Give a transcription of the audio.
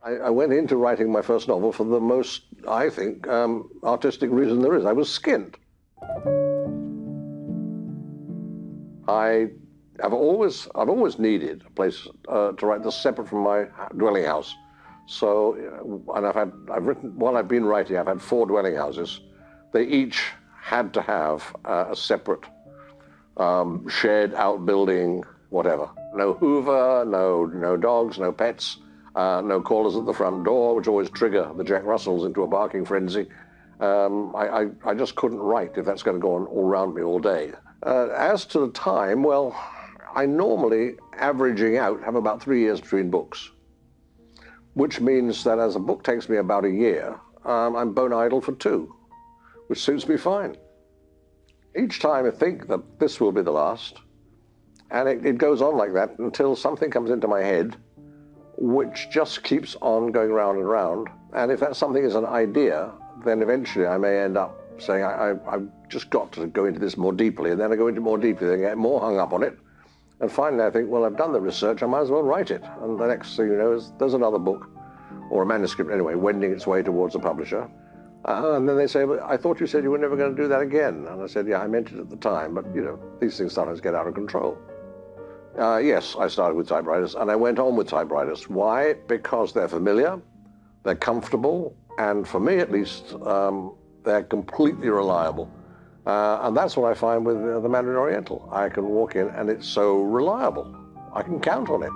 I went into writing my first novel for the most, I think, artistic reason there is. I was skint. I've always needed a place to write that's separate from my dwelling house. So, and while I've been writing, I've had 4 dwelling houses. They each had to have a separate shed, outbuilding, whatever. No Hoover, no dogs, no pets, no callers at the front door, which always trigger the Jack Russells into a barking frenzy. I just couldn't write if that's going to go on all around me all day. As to the time, well, I normally, averaging out, have about 3 years between books, which means that as a book takes me about a year, I'm bone idle for 2, which suits me fine. Each time I think that this will be the last, and it goes on like that until something comes into my head, which just keeps on going round and round. And if that something is an idea, then eventually I may end up saying, I've just got to go into this more deeply, and then I go into it more deeply, then get more hung up on it. And finally I think, well, I've done the research, I might as well write it. And the next thing you know is there's another book, or a manuscript anyway, wending its way towards a publisher. And then they say, but I thought you said you were never going to do that again. And I said, yeah, I meant it at the time, but you know, these things sometimes get out of control. Yes, I started with typewriters, and I went on with typewriters. Why? Because they're familiar, they're comfortable, and for me at least, they're completely reliable. And that's what I find with the Mandarin Oriental. I can walk in and it's so reliable. I can count on it.